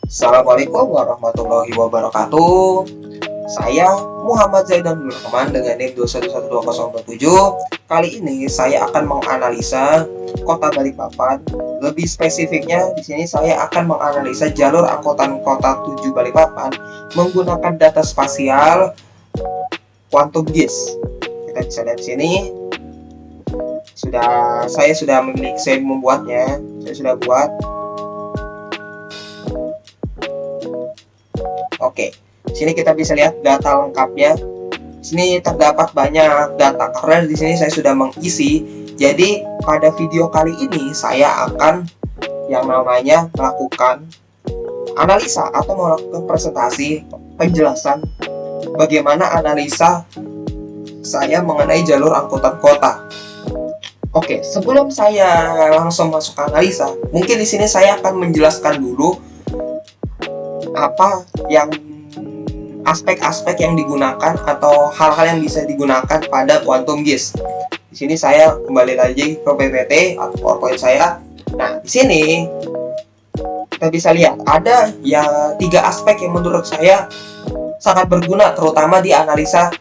Assalamualaikum warahmatullahi wabarakatuh. Saya Muhammad Zaidan Rahman dengan NIM 2112027. Kali ini saya akan menganalisa Kota Balikpapan. Lebih spesifiknya di sini saya akan menganalisa jalur angkutan Kota 7 Balikpapan menggunakan data spasial Quantum GIS. Kita bisa lihat di sini. Saya sudah membuatnya. Saya sudah buat. Oke, di sini kita bisa lihat data lengkapnya. Di sini terdapat banyak data karena di sini saya sudah mengisi. Jadi pada video kali ini saya akan yang namanya melakukan analisa atau melakukan presentasi penjelasan bagaimana analisa saya mengenai jalur angkutan kota. Oke, sebelum saya langsung masuk ke analisa, mungkin di sini saya akan menjelaskan dulu apa yang aspek-aspek yang digunakan atau hal-hal yang bisa digunakan pada Quantum GIS. Di sini saya kembali lagi ke PPT atau PowerPoint saya. Nah, di sini kita bisa lihat ada ya 3 aspek yang menurut saya sangat berguna terutama di analisa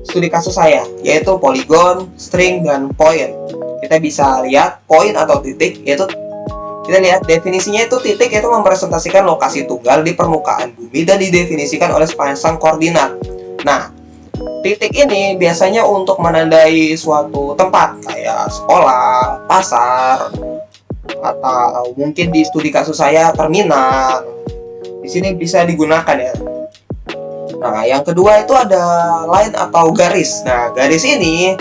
studi kasus saya, yaitu polygon, string, dan point. Kita bisa lihat point atau titik, yaitu kita lihat definisinya itu titik itu merepresentasikan lokasi tunggal di permukaan bumi dan didefinisikan oleh sepasang koordinat. Nah, titik ini biasanya untuk menandai suatu tempat kayak sekolah, pasar, atau mungkin di studi kasus saya terminal. Di sini bisa digunakan ya. Nah, yang kedua itu ada line atau garis. Nah, garis ini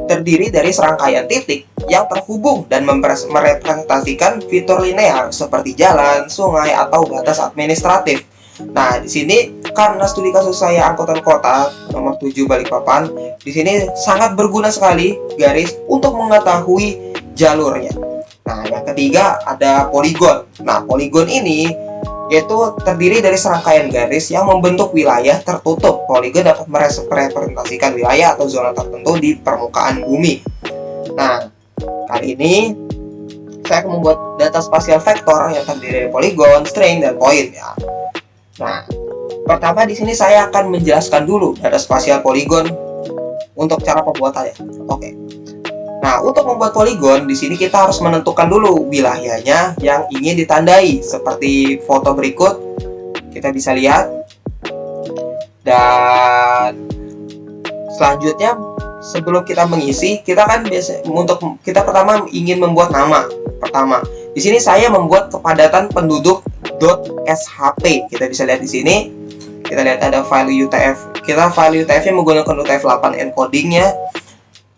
terdiri dari serangkaian titik yang terhubung dan merepresentasikan fitur linear seperti jalan, sungai, atau batas administratif. Nah, di sini karena studi kasus saya angkutan kota nomor 7 Balikpapan, di sini sangat berguna sekali garis untuk mengetahui jalurnya. Nah, yang ketiga ada poligon. Nah, poligon ini yaitu terdiri dari serangkaian garis yang membentuk wilayah tertutup. Poligon dapat merepresentasikan wilayah atau zona tertentu di permukaan bumi. Nah, kali ini saya akan membuat data spasial vektor yang terdiri dari poligon, string, dan point ya. Nah, pertama di sini saya akan menjelaskan dulu data spasial poligon untuk cara pembuatannya. Oke. Nah, untuk membuat poligon di sini kita harus menentukan dulu wilayahnya yang ingin ditandai. Seperti foto berikut kita bisa lihat. Dan selanjutnya sebelum kita mengisi, kita kan kita pertama ingin membuat nama. Pertama, di sini saya membuat kepadatan penduduk .shp. Kita bisa lihat di sini. Kita lihat ada file UTF. Kita file UTF-nya menggunakan UTF-8 encodingnya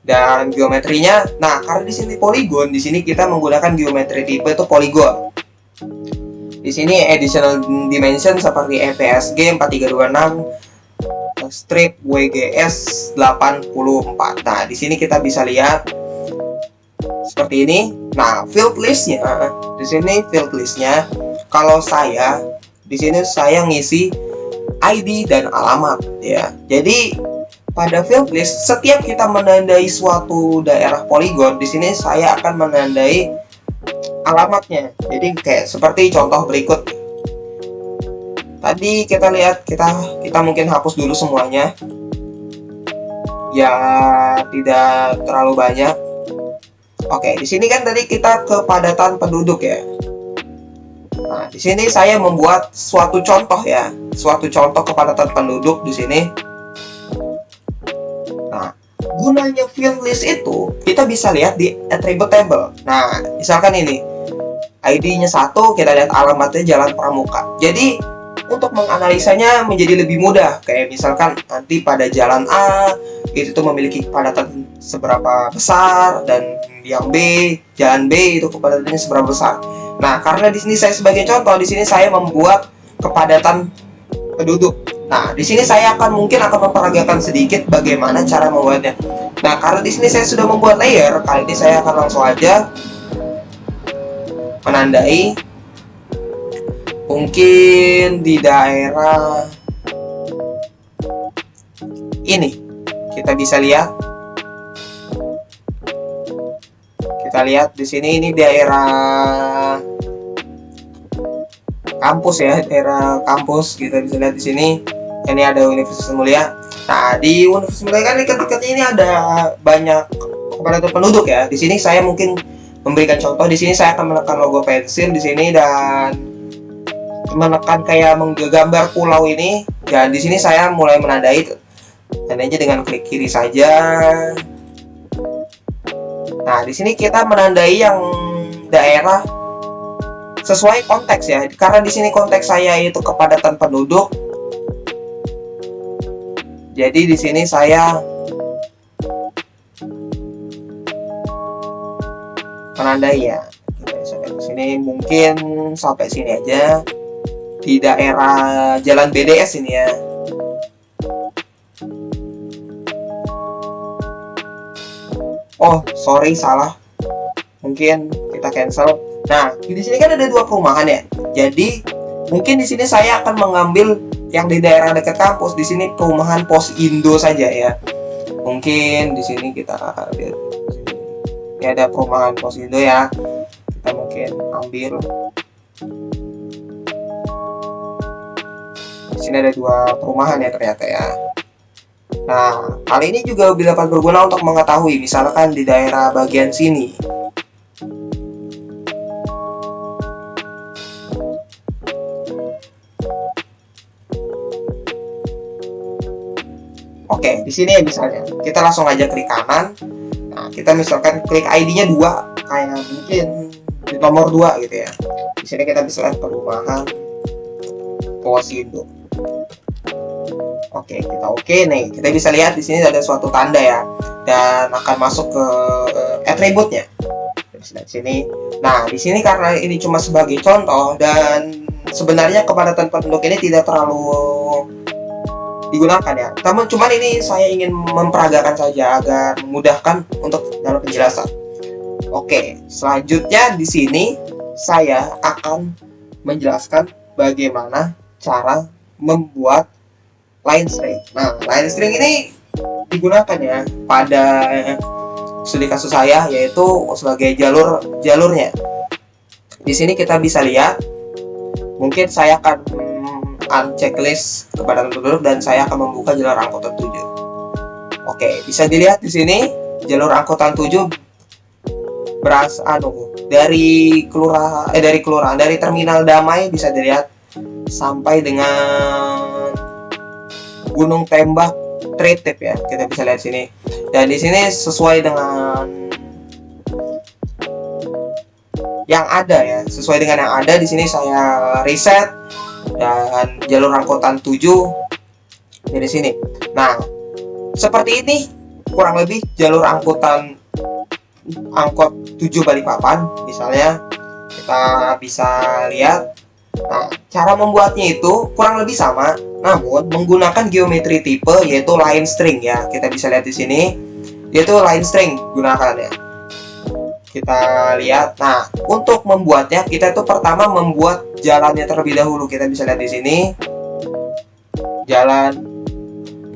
dan geometrinya. Nah, karena di sini poligon, di sini kita menggunakan geometri tipe itu poligon. Di sini additional dimension seperti EPSG 4326, strip WGS 84. Nah, di sini kita bisa lihat seperti ini. Nah, field listnya, di sini field listnya, kalau saya di sini saya ngisi ID dan alamat ya. Jadi pada field list, setiap kita menandai suatu daerah poligon, di sini saya akan menandai alamatnya. Jadi kayak seperti contoh berikut. Tadi kita lihat, kita mungkin hapus dulu semuanya. Ya, tidak terlalu banyak. Oke, di sini kan tadi kita kepadatan penduduk ya. Nah, di sini saya membuat suatu contoh ya, suatu contoh kepadatan penduduk di sini. Gunanya field list itu kita bisa lihat di attribute table. Nah, misalkan ini ID-nya 1, kita lihat alamatnya Jalan Pramuka. Jadi untuk menganalisanya menjadi lebih mudah. Kayak misalkan nanti pada jalan A itu tuh memiliki kepadatan seberapa besar, dan yang B, jalan B itu kepadatannya seberapa besar. Nah, karena di sini saya sebagai contoh, di sini saya membuat kepadatan penduduk. Nah, di sini saya mungkin akan memperagakan sedikit bagaimana cara membuatnya. Nah, karena di sini saya sudah membuat layer, kali ini saya akan langsung aja menandai. Mungkin di daerah ini kita bisa lihat. Kita lihat di sini ini daerah kampus ya, daerah kampus. Kita bisa lihat di sini. Ini ada Universitas Mulia. Nah, di Universitas Mulia kan dekat-dekatnya ini ada banyak kepadatan penduduk ya. Di sini saya mungkin memberikan contoh. Di sini saya akan menekan logo pensil di sini dan menekan kayak menggambar pulau ini. Dan di sini saya mulai menandai. Tandanya dengan klik kiri saja. Nah, di sini kita menandai yang daerah sesuai konteks ya. Karena di sini konteks saya itu kepadatan penduduk. Jadi di sini saya menandai ya. Di sini mungkin sampai sini aja. Di daerah Jalan BDS ini ya. Oh, sorry, salah. Mungkin kita cancel. Nah, di sini kan ada 2 perumahan ya. Jadi mungkin di sini saya akan mengambil yang di daerah dekat kampus. Di sini perumahan Pos Indo saja ya. Mungkin di sini kita lihat. Ini ada perumahan Pos Indo ya. Kita mungkin ambil. Di sini ada 2 perumahan ya ternyata ya. Nah, hal ini juga dapat berguna untuk mengetahui misalkan di daerah bagian sini. Oke, di sini ya misalnya kita langsung aja klik kanan. Nah, kita misalkan klik ID-nya 2, kayak mungkin di nomor 2 gitu ya. Di sini kita bisa lihat perumahan Posindo. Oke, kita oke nih. Kita bisa lihat di sini ada suatu tanda ya, dan akan masuk ke atributnya. Kita bisa lihat sini. Nah, di sini karena ini cuma sebagai contoh dan sebenarnya kepadatan penduduk ini tidak terlalu digunakan ya. Namun cuman ini saya ingin memperagakan saja agar memudahkan untuk dalam penjelasan. Oke, selanjutnya di sini saya akan menjelaskan bagaimana cara membuat line string. Nah, line string ini digunakan ya pada studi kasus saya, yaitu sebagai jalurnya. Di sini kita bisa lihat. Mungkin saya akan unchecklist kepada penduduk dan saya akan membuka jalur angkutan 7. Oke, bisa dilihat di sini jalur angkutan 7 dari kelurahan dari Terminal Damai bisa dilihat sampai dengan Gunung Tembak Tritip ya. Kita bisa lihat sini. Dan di sini sesuai dengan yang ada ya, sesuai dengan yang ada di sini saya riset. Dan jalur angkutan 7 dari sini. Nah, seperti ini kurang lebih jalur angkot 7 Balikpapan misalnya kita bisa lihat. Nah, cara membuatnya itu kurang lebih sama, namun menggunakan geometri tipe yaitu line string ya. Kita bisa lihat di sini yaitu line string gunakannya. Kita lihat. Nah, untuk membuatnya kita itu pertama membuat jalannya terlebih dahulu. Kita bisa lihat di sini jalan,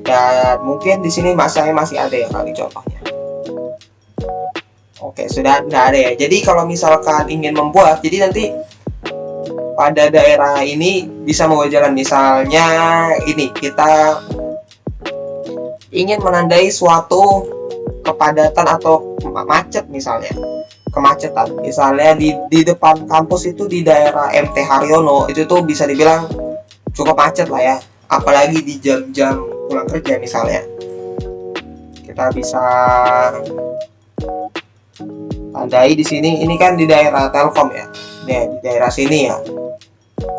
dan mungkin di sini masanya masih ada ya kali contohnya. Oke, sudah nggak ada ya. Jadi kalau misalkan ingin membuat, jadi nanti pada daerah ini bisa membuat jalan. Misalnya ini kita ingin menandai suatu kepadatan atau macet misalnya, kemacetan misalnya di depan kampus itu di daerah MT Haryono itu tuh bisa dibilang cukup macet lah ya, apalagi di jam-jam pulang kerja misalnya. Kita bisa tandai di sini, ini kan di daerah Telkom ya. Nih, di daerah sini ya,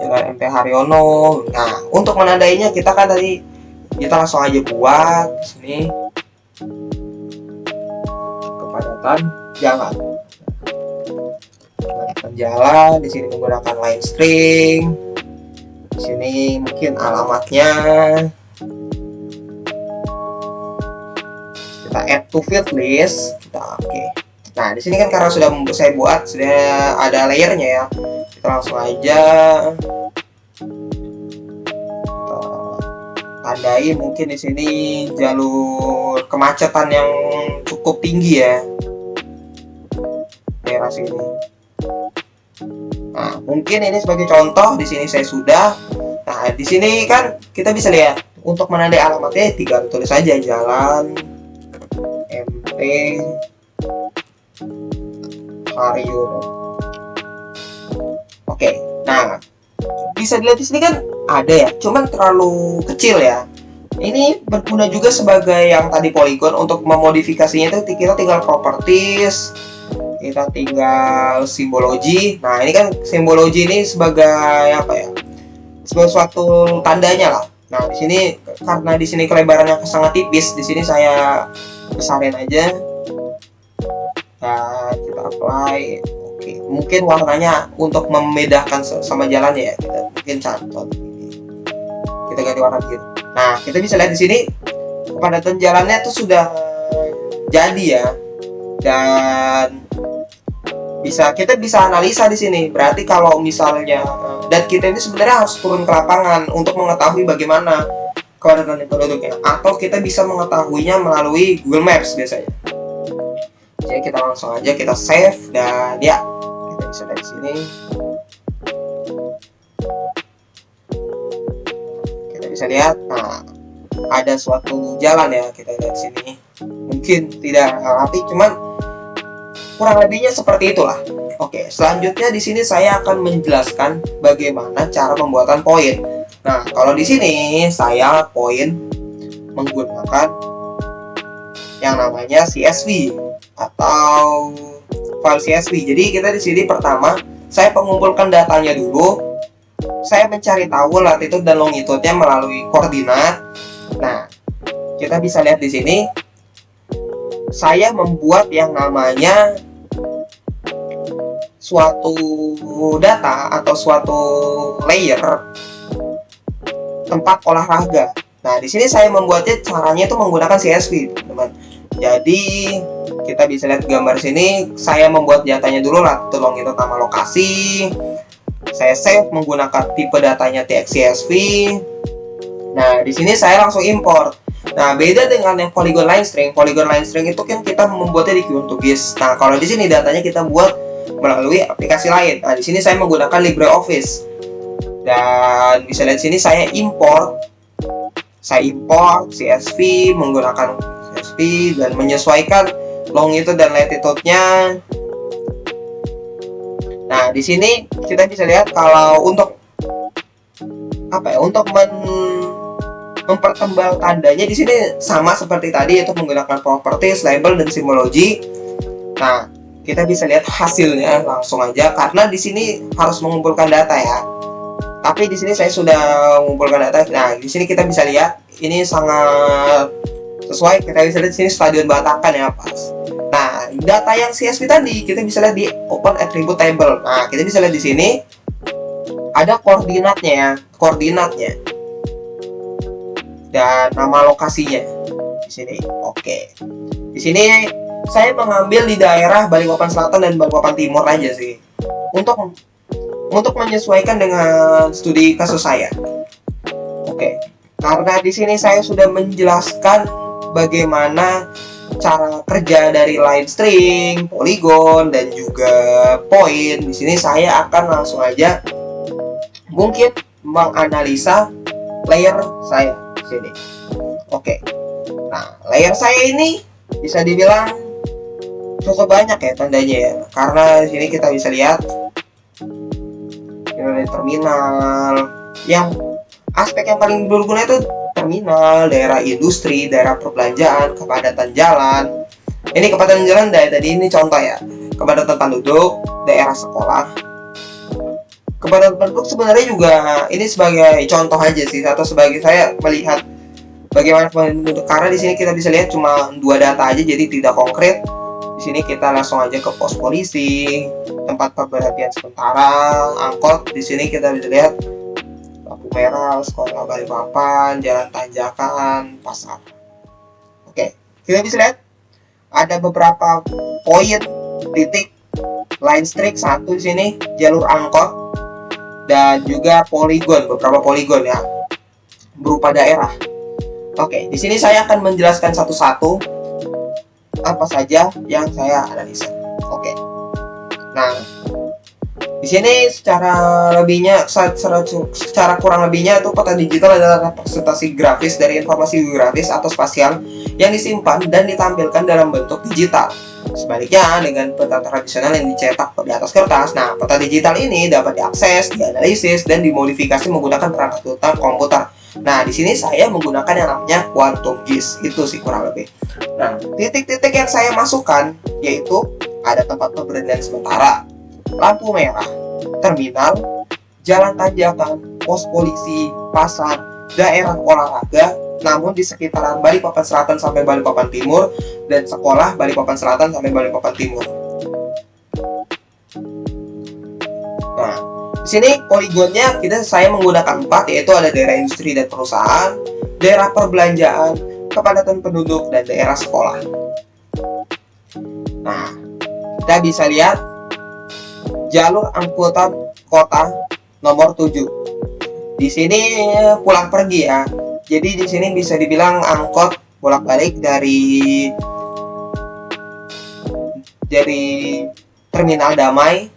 jalan MT Haryono. Nah, untuk menandainya kita kan tadi kita langsung aja buat di sini kepadatan jalan. Jalan di sini menggunakan line string. Di sini mungkin alamatnya kita add to field list. Kita oke. Nah, di sini kan karena sudah saya buat, sudah ada layernya ya. Kita langsung aja kita tandai mungkin di sini jalur kemacetan yang cukup tinggi ya. Daerah sini. Nah, mungkin ini sebagai contoh di sini saya sudah. Nah, di sini kan kita bisa lihat untuk menandai alamatnya tinggal tulis saja Jalan MT Haryono. Oke. Nah, bisa dilihat di sini kan ada ya, cuman terlalu kecil ya. Ini berguna juga sebagai yang tadi poligon. Untuk memodifikasinya itu kita tinggal properties, kita tinggal simbologi. Nah, ini kan simbologi ini sebagai apa ya? Sebagai suatu tandanya lah. Nah, di sini karena di sini kelebarannya sangat tipis, di sini saya besarin aja. Nah, kita apply. Oke, mungkin warnanya untuk membedakan sama jalannya ya, kita mungkin cantot. Kita ganti warna biru. Nah, kita bisa lihat di sini kepadatan jalannya itu sudah jadi ya. Dan kita bisa analisa di sini. Berarti kalau misalnya, dan kita ini sebenarnya harus turun ke lapangan untuk mengetahui bagaimana kepadatan penduduknya, atau kita bisa mengetahuinya melalui Google Maps biasanya. Jadi kita langsung aja kita save, dan ya kita bisa lihat di sini. Kita bisa lihat, nah ada suatu jalan ya, kita lihat di sini. Mungkin tidak rapi, cuman kurang lebihnya seperti itulah. Oke, selanjutnya di sini saya akan menjelaskan bagaimana cara pembuatan poin. Nah, kalau di sini saya poin menggunakan yang namanya CSV atau file CSV. Jadi kita di sini pertama saya mengumpulkan datanya dulu. Saya mencari tahu latitude dan longitude-nya melalui koordinat. Nah, kita bisa lihat di sini saya membuat yang namanya suatu data atau suatu layer tempat olahraga. Nah, di sini saya membuatnya caranya itu menggunakan CSV, teman-teman. Jadi kita bisa lihat gambar sini, saya membuat datanya dulu lah, tolong itu nama lokasi. Saya save menggunakan tipe datanya txcsv. Nah, di sini saya langsung import. Nah, beda dengan yang polygon line string. Polygon line string itu kan kita membuatnya di QGIS. Nah, kalau di sini datanya kita buat melalui aplikasi lain. Nah, di sini saya menggunakan LibreOffice. Dan bisa lihat sini saya import. Saya import CSV menggunakan CSV dan menyesuaikan longitude dan latitude-nya. Nah, di sini kita bisa lihat kalau untuk apa ya? Untuk mempertebal tandanya di sini sama seperti tadi, yaitu menggunakan properties, label, dan simbologi. Nah, kita bisa lihat hasilnya langsung aja karena di sini harus mengumpulkan data ya. Tapi di sini saya sudah mengumpulkan data. Nah, di sini kita bisa lihat ini sangat sesuai. Kita bisa lihat di sini Stadion Batakan ya, pas. Nah, data yang CSV tadi kita bisa lihat di Open Attribute Table. Nah, kita bisa lihat di sini ada koordinatnya ya, koordinatnya dan nama lokasinya di sini. Oke. Di sini saya mengambil di daerah Balikpapan Selatan dan Balikpapan Timur aja sih, untuk menyesuaikan dengan studi kasus saya. Oke, karena di sini saya sudah menjelaskan bagaimana cara kerja dari line string, polygon, dan juga point. Di sini saya akan langsung aja mungkin menganalisa layer saya di sini. Oke, nah layer saya ini bisa dibilang cukup banyak ya tandanya ya, karena di sini kita bisa lihat ini terminal. Yang aspek yang paling berguna itu terminal, daerah industri, daerah perbelanjaan, kepadatan jalan. Ini kepadatan jalan dari tadi ini contoh ya, kepadatan penduduk, daerah sekolah. Kepadatan penduduk sebenarnya juga ini sebagai contoh aja sih, atau sebagai saya melihat bagaimana penduduk, karena di sini kita bisa lihat cuma 2 data aja, jadi tidak konkret. Di sini kita langsung aja ke pos polisi, tempat perberhentian sementara, angkot. Di sini kita bisa lihat lampu merah, sekolah Balikpapan, jalan tanjakan, pasar. Oke, kita bisa lihat ada beberapa poin, titik, line string 1 di sini, jalur angkot, dan juga poligon, beberapa poligon ya, berupa daerah. Oke, di sini saya akan menjelaskan satu-satu apa saja yang saya analisa. Oke. Nah, Di sini secara kurang lebihnya itu peta digital adalah representasi grafis dari informasi geografis atau spasial yang disimpan dan ditampilkan dalam bentuk digital. Sebaliknya dengan peta tradisional yang dicetak di atas kertas, nah peta digital ini dapat diakses, dianalisis, dan dimodifikasi menggunakan perangkat komputer. Nah, di sini saya menggunakan yang namanya Quantum GIS, itu sih kurang lebih. Nah, titik-titik yang saya masukkan yaitu ada tempat pemberhentian sementara, lampu merah, terminal, jalan tanjakan, pos polisi, pasar, daerah olahraga, namun di sekitaran Balikpapan Selatan sampai Balikpapan Timur, dan sekolah Balikpapan Selatan sampai Balikpapan Timur. Nah, di sini poligonnya saya menggunakan 4, yaitu ada daerah industri dan perusahaan, daerah perbelanjaan, kepadatan penduduk, dan daerah sekolah. Nah, kita bisa lihat jalur angkutan kota nomor 7. Di sini pulang pergi ya. Jadi di sini bisa dibilang angkot bolak-balik dari Terminal Damai,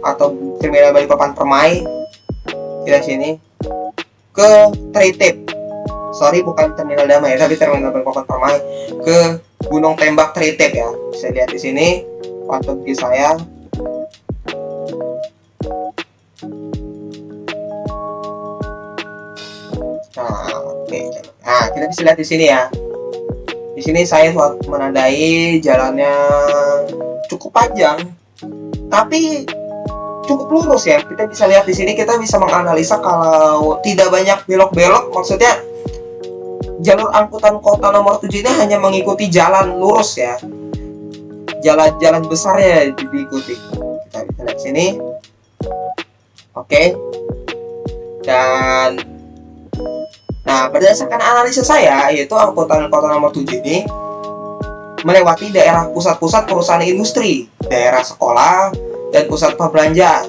atau Terminal Balikpapan Permai di sini ke Tritip. Sorry, bukan Terminal Damai, tapi Terminal Balikpapan Permai ke Gunung Tembak Tritip ya. Bisa lihat di sini Quantum GIS saya. Nah, kita bisa lihat di sini ya. Di sini saya menandai jalannya cukup panjang, tapi cukup lurus ya. Kita bisa lihat di sini, kita bisa menganalisa kalau tidak banyak belok-belok, maksudnya jalur angkutan kota nomor 7 ini hanya mengikuti jalan lurus ya. Jalan-jalan besarnya diikuti. Kita bisa lihat sini. Oke. Dan nah, berdasarkan analisa saya, yaitu angkutan kota nomor 7 ini melewati daerah pusat-pusat perusahaan industri, daerah sekolah, dan pusat perbelanjaan.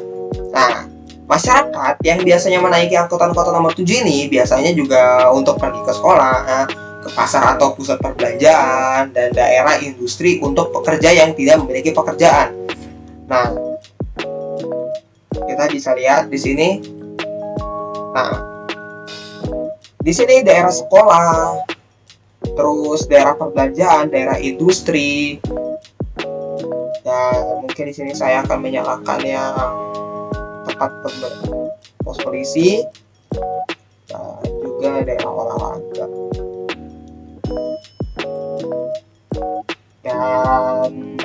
Nah, masyarakat yang biasanya menaiki angkutan kota nomor 7 ini biasanya juga untuk pergi ke sekolah, ke pasar atau pusat perbelanjaan, dan daerah industri untuk pekerja yang tidak memiliki pekerjaan. Nah, kita bisa lihat di sini. Nah, di sini daerah sekolah, terus daerah perbelanjaan, daerah industri. Dan mungkin di sini saya akan menyalakan yang tempat pos polisi dan juga daerah olahraga. Dan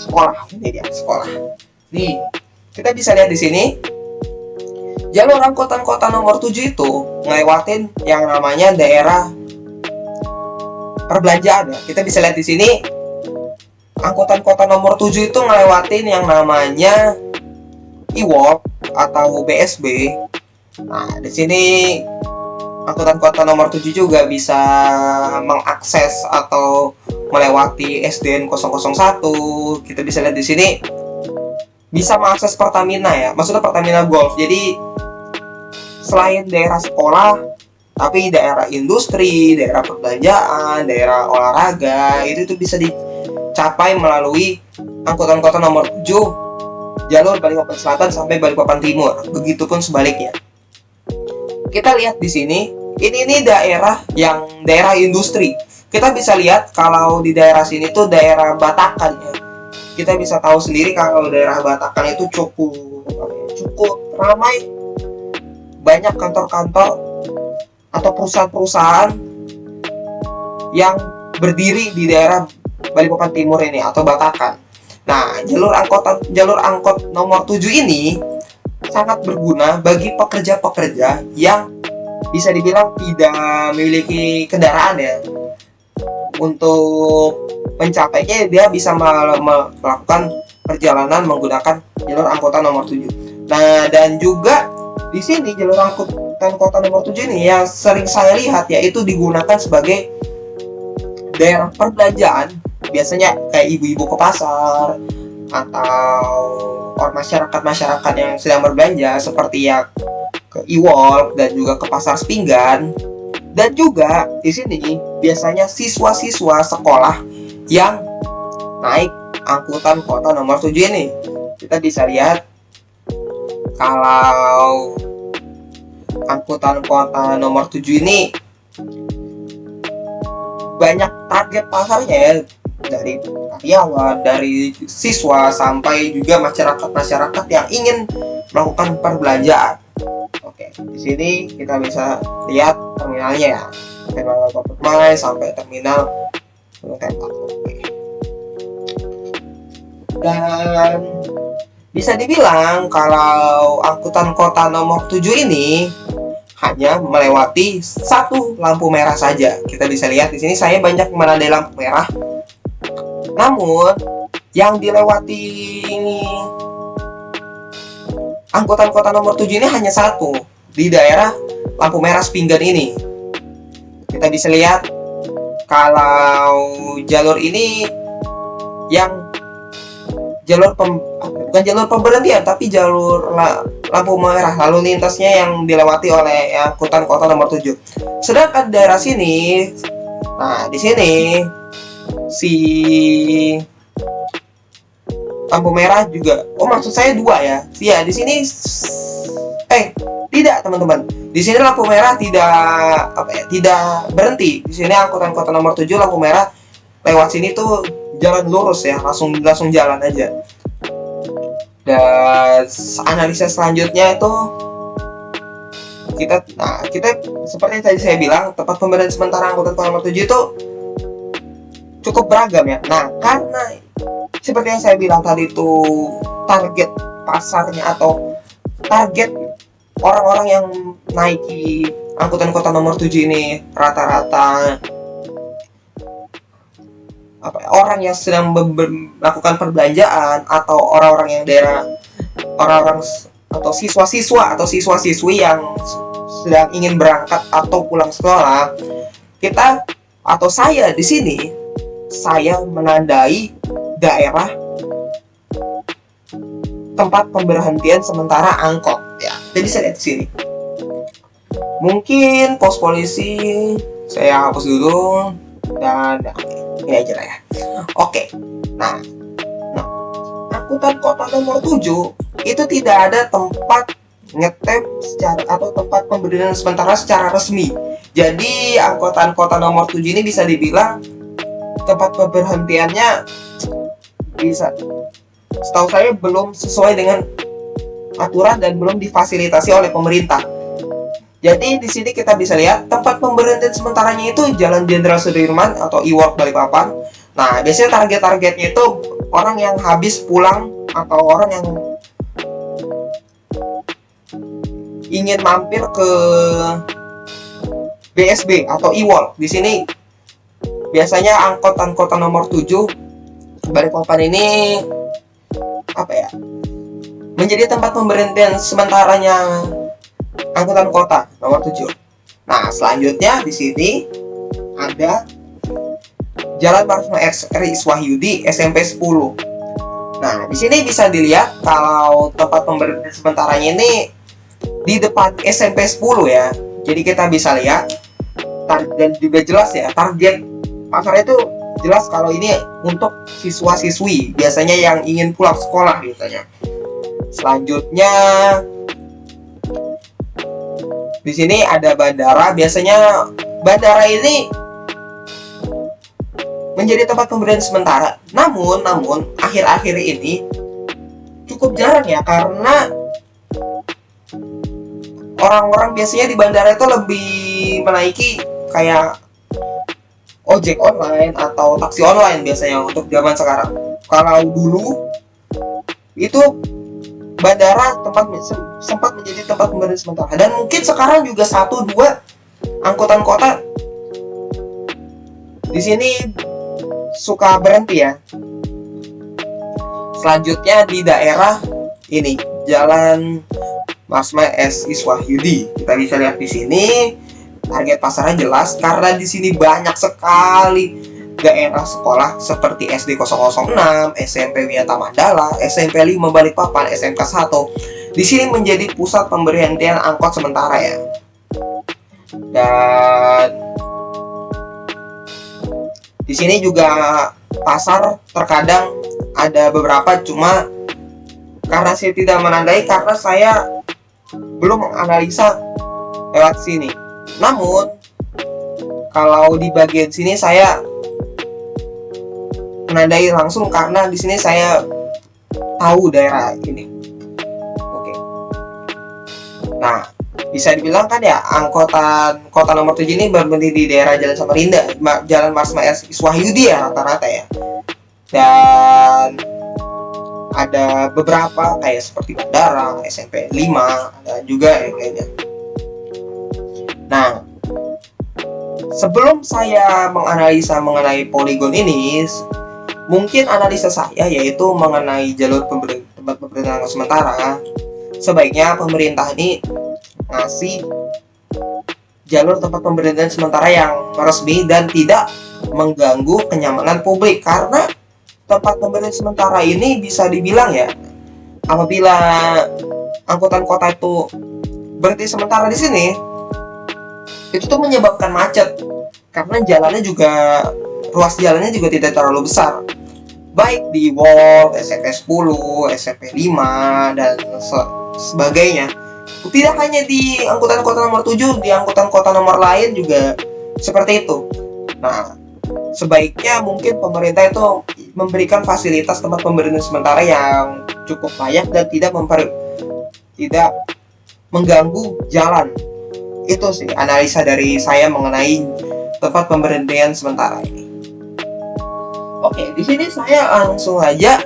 sekolah, ini dia sekolah. Nih, kita bisa lihat di sini. Jalur angkutan kota nomor 7 itu ngelewatin yang namanya daerah perbelanjaan ya. Kita bisa lihat di sini angkutan kota nomor 7 itu ngelewatin yang namanya e-walk atau BSB. Nah, di sini angkutan kota nomor 7 juga bisa mengakses atau melewati SDN 001. Kita bisa lihat di sini bisa mengakses Pertamina ya. Maksudnya Pertamina Golf. Jadi selain daerah sekolah, tapi daerah industri, daerah perbelanjaan, daerah olahraga itu bisa dicapai melalui angkutan kota nomor 7 jalur Balikpapan Selatan sampai Balikpapan Timur. Begitupun sebaliknya. Kita lihat di sini, ini daerah industri. Kita bisa lihat kalau di daerah sini tuh daerah Batakan ya. Kita bisa tahu sendiri kalau daerah Batakan itu cukup ramai, banyak kantor-kantor atau perusahaan-perusahaan yang berdiri di daerah Balikpapan Timur ini atau Batakan. Nah, jalur angkot nomor 7 ini sangat berguna bagi pekerja-pekerja yang bisa dibilang tidak memiliki kendaraan ya. Untuk mencapainya dia bisa melakukan perjalanan menggunakan jalur angkutan nomor 7. Nah, dan juga di sini jalur angkutan kota nomor 7 ini yang sering saya lihat yaitu digunakan sebagai daerah perbelanjaan. Biasanya kayak ibu-ibu ke pasar atau masyarakat yang sedang berbelanja seperti yang ke e-walk dan juga ke pasar Sepinggan. Dan juga di sini biasanya siswa-siswa sekolah yang naik angkutan kota nomor 7 ini. Kita bisa lihat kalau angkutan kota nomor 7 ini banyak target pasarnya ya, dari karyawan, dari siswa, sampai juga masyarakat yang ingin melakukan perbelanjaan. Oke, di sini kita bisa lihat terminalnya ya, terminal Permai sampai terminal Gunung Tempat. Oke. Dan bisa dibilang kalau angkutan kota nomor 7 ini hanya melewati satu lampu merah saja. Kita bisa lihat di sini saya banyak menandai lampu merah. Namun yang dilewati angkutan kota nomor 7 ini hanya satu, di daerah lampu merah Sepinggan ini. Kita bisa lihat kalau jalur ini yang bukan jalur pemberhentian, tapi jalur lampu merah lalu lintasnya yang dilewati oleh angkutan kota nomor 7. Sedangkan daerah sini, nah di sini si lampu merah juga, maksud saya dua ya. Ya di sini tidak teman-teman. Di sini lampu merah tidak berhenti. Di sini angkutan kota nomor 7 lampu merah lewat sini tuh jalan lurus ya, langsung jalan aja. Dan analisa selanjutnya itu kita seperti tadi saya bilang, tempat pemberian sementara angkutan kota nomor 7 itu cukup beragam ya. Nah, karena seperti yang saya bilang tadi itu target pasarnya atau target orang-orang yang naiki angkutan kota nomor 7 ini rata-rata orang yang sedang melakukan perbelanjaan, atau orang-orang atau siswa-siswi yang sedang ingin berangkat atau pulang sekolah. Saya di sini saya menandai daerah tempat pemberhentian sementara angkot ya. Jadi saya lihat di sini. Mungkin pos polisi saya hapus dulu, dan ini aja lah ya. Oke. Nah, angkutan kota nomor 7 itu tidak ada tempat ngetep atau tempat pemberian sementara secara resmi. Jadi angkutan kota nomor 7 ini bisa dibilang tempat pemberhentiannya setahu saya belum sesuai dengan aturan dan belum difasilitasi oleh pemerintah. Jadi di sini kita bisa lihat tempat pemberhentian sementaranya itu Jalan Jenderal Sudirman atau E-World Balikpapan. Nah, biasanya targetnya itu orang yang habis pulang atau orang yang ingin mampir ke BSB atau E-World. Di sini biasanya angkutan kota nomor 7 Balikpapan ini menjadi tempat pemberhentian sementaranya angkutan kota nomor 7. Nah, selanjutnya di sini ada Jalan Marsono RI Iswahyudi SMP 10. Nah, di sini bisa dilihat kalau tempat pemberhentian sementaranya ini di depan SMP 10 ya. Jadi kita bisa lihat dan juga jelas ya, target pasar itu jelas kalau ini untuk siswa-siswi, biasanya yang ingin pulang sekolah biasanya. Selanjutnya di sini ada bandara. Biasanya bandara ini menjadi tempat pemberian sementara. Namun akhir-akhir ini cukup jarang ya, karena orang-orang biasanya di bandara itu lebih menaiki kayak ojek online atau taksi online biasanya untuk zaman sekarang. Kalau dulu itu bandara sempat menjadi tempat pemberian sementara, dan mungkin sekarang juga 1-2 angkutan kota di sini suka berhenti ya. Selanjutnya di daerah ini Jalan Marsma S Iswahyudi. Kita bisa lihat di sini target pasarnya jelas, karena di sini banyak sekali daerah sekolah seperti SD 006, SMP Wiyata Mandala, SMP 5 Balikpapan, SMK 1. Di sini menjadi pusat pemberhentian angkot sementara ya. Dan di sini juga pasar terkadang ada beberapa, cuma karena saya tidak menandai karena saya belum menganalisa lewat sini. Namun kalau di bagian sini saya menandai langsung karena di sini saya tahu daerah ini. Oke. Nah, bisa dibilang kan ya, angkutan kota nomor 7 ini berhenti di daerah Jalan Samarinda, Jalan Marsma Iswahyudi ya rata-rata ya. Dan ada beberapa kayak seperti Bandara, SMP 5, ada juga yang lainnya. Nah, sebelum saya menganalisa mengenai poligon ini, mungkin analisa saya yaitu mengenai jalur tempat pemerintahan sementara. Sebaiknya pemerintah ini ngasih jalur tempat pemerintahan sementara yang resmi dan tidak mengganggu kenyamanan publik, karena tempat pemerintahan sementara ini bisa dibilang ya, apabila angkutan kota itu berhenti sementara di sini, itu tuh menyebabkan macet karena jalannya juga, ruas jalannya juga tidak terlalu besar, baik di Wall, SMP 10, SMP 5 dan sebagainya. Tidak hanya di angkutan kota nomor 7, di angkutan kota nomor lain juga seperti itu. Nah, sebaiknya mungkin pemerintah itu memberikan fasilitas tempat pemerintahan sementara yang cukup layak dan tidak mengganggu jalan. Itu sih analisa dari saya mengenai tempat pemberhentian sementara ini. Oke, di sini saya langsung aja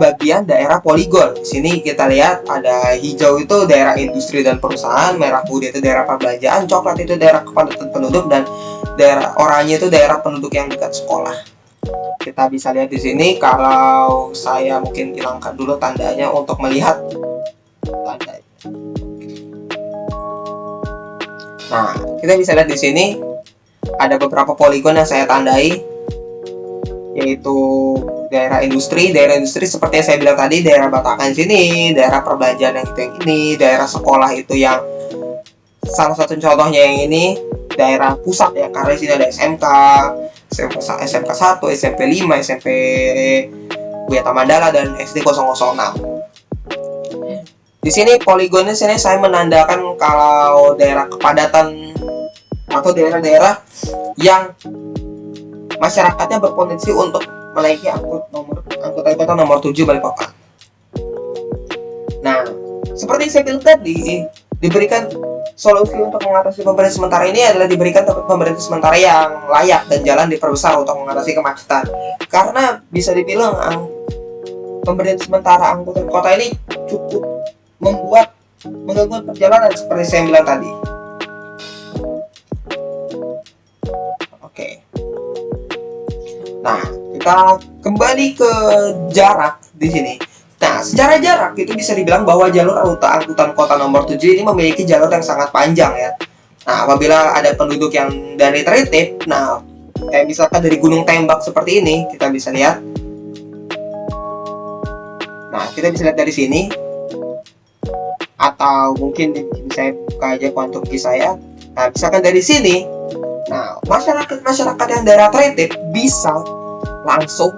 bagian daerah poligon. Di sini kita lihat ada hijau itu daerah industri dan perusahaan, merah putih itu daerah perbelanjaan, coklat itu daerah kepadatan penduduk, dan daerah oranye itu daerah penduduk yang dekat sekolah. Kita bisa lihat di sini, kalau saya mungkin hilangkan dulu tandanya untuk melihat tandanya. Nah, kita bisa lihat di sini ada beberapa poligon yang saya tandai, yaitu daerah industri seperti yang saya bilang tadi, daerah Batakan sini, daerah perbelanjaan yang ini, daerah sekolah itu yang salah satu contohnya yang ini, daerah pusat ya, karena di sini ada SMK 1, SMP 5, SMP Wiyata Mandala dan SD 006. Di sini poligonnya sini saya menandakan kalau daerah kepadatan atau daerah-daerah yang masyarakatnya berpotensi untuk menaiki angkutan kota nomor 7 Balikpapan. Nah, seperti saya bilang tadi, diberikan solusi untuk mengatasi pemberhentian sementara ini adalah diberikan tempat pemberhentian sementara yang layak dan jalan diperbesar untuk mengatasi kemacetan. Karena bisa dibilang pemberhentian sementara angkutan kota ini cukup mengganggu perjalanan seperti saya bilang tadi. Oke. Nah, kita kembali ke jarak di sini. Nah, secara jarak itu bisa dibilang bahwa jalur angkutan kota nomor 7 ini memiliki jalur yang sangat panjang ya. Nah, apabila ada penduduk yang dari Tritip, nah kayak misalkan dari Gunung Tembak seperti ini, kita bisa lihat. Nah, kita bisa lihat dari sini, atau mungkin saya buka aja quantum key saya. Nah, misalkan dari sini, nah masyarakat yang daerah Tritip bisa langsung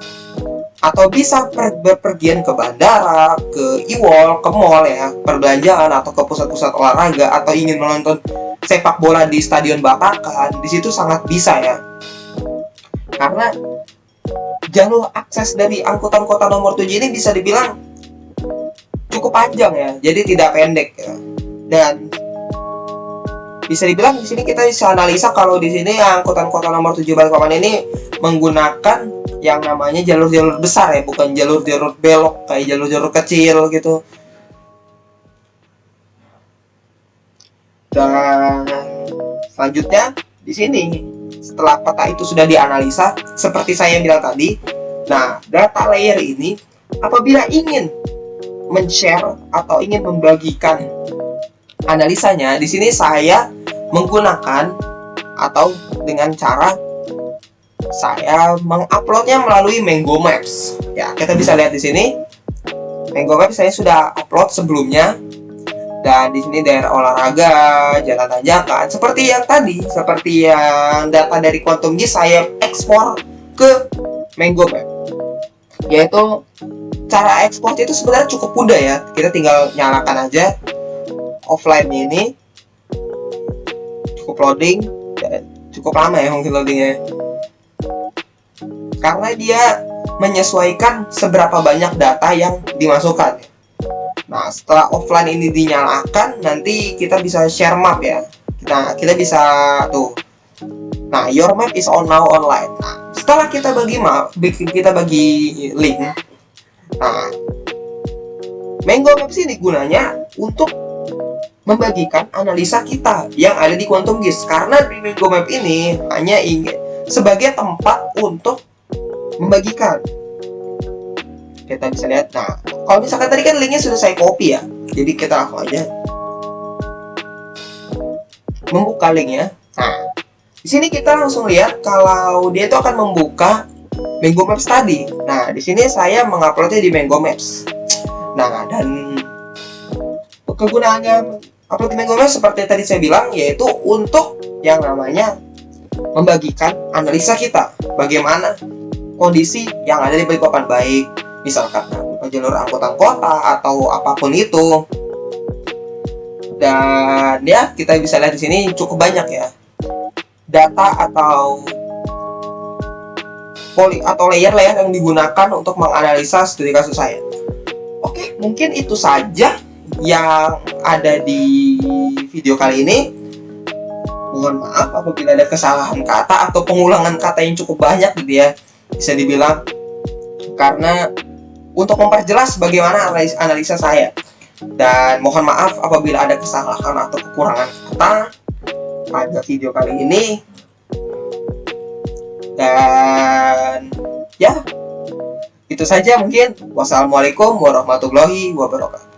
atau bisa berpergian ke bandara, ke e-wall, ke mall ya, perbelanjaan, atau ke pusat-pusat olahraga, atau ingin menonton sepak bola di Stadion Batakan, di situ sangat bisa ya. Karena jalur akses dari angkutan kota nomor 7 ini bisa dibilang cukup panjang ya, jadi tidak pendek ya. Dan bisa dibilang di sini kita bisa analisa kalau di sini angkutan kota nomor 7 Balikpapan ini menggunakan yang namanya jalur-jalur besar ya, bukan jalur-jalur belok kayak jalur-jalur kecil gitu. Dan selanjutnya di sini, setelah peta itu sudah dianalisa seperti saya bilang tadi, nah data layer ini apabila ingin men-share atau ingin membagikan analisanya, di sini saya menggunakan atau dengan cara saya menguploadnya melalui Mango Maps. Ya, kita bisa lihat di sini Mango Maps saya sudah upload sebelumnya, dan di sini daerah olahraga, jalan tanjakan, seperti yang tadi, seperti yang data dari Quantum Gis saya ekspor ke Mango Map, yaitu cara export itu sebenarnya cukup mudah ya. Kita tinggal nyalakan aja offline ini, cukup loading, cukup lama ya mungkin loadingnya, karena dia menyesuaikan seberapa banyak data yang dimasukkan. Nah, setelah offline ini dinyalakan, nanti kita bisa share map ya. Kita bisa tuh. Nah, your map is on now online. Nah, setelah kita bagi map, kita bagi link. Nah, Mango Maps ini gunanya untuk membagikan analisa kita yang ada di Quantum GIS, karena di Mango Map ini hanya ingin sebagai tempat untuk membagikan. Kita bisa lihat. Nah, kalau misalkan tadi kan linknya sudah saya copy ya, jadi kita langsung aja membuka linknya. Nah, di sini kita langsung lihat kalau dia itu akan membuka Mango Maps tadi. Nah, di sini saya menguploadnya di Mango Maps. Nah, dan kegunaannya upload di Mango Maps seperti tadi saya bilang, yaitu untuk yang namanya membagikan analisa kita, bagaimana kondisi yang ada di Balikpapan, baik misalkan jalur angkutan kota atau apapun itu. Dan ya, kita bisa lihat di sini cukup banyak ya data atau layer-layer yang digunakan untuk menganalisa studi kasus saya. Oke, mungkin itu saja yang ada di video kali ini. Mohon maaf apabila ada kesalahan kata atau pengulangan kata yang cukup banyak gitu ya, bisa dibilang, karena untuk memperjelas bagaimana analisa saya. Dan mohon maaf apabila ada kesalahan atau kekurangan kata pada video kali ini. Dan ya, itu saja mungkin. Wassalamualaikum warahmatullahi wabarakatuh.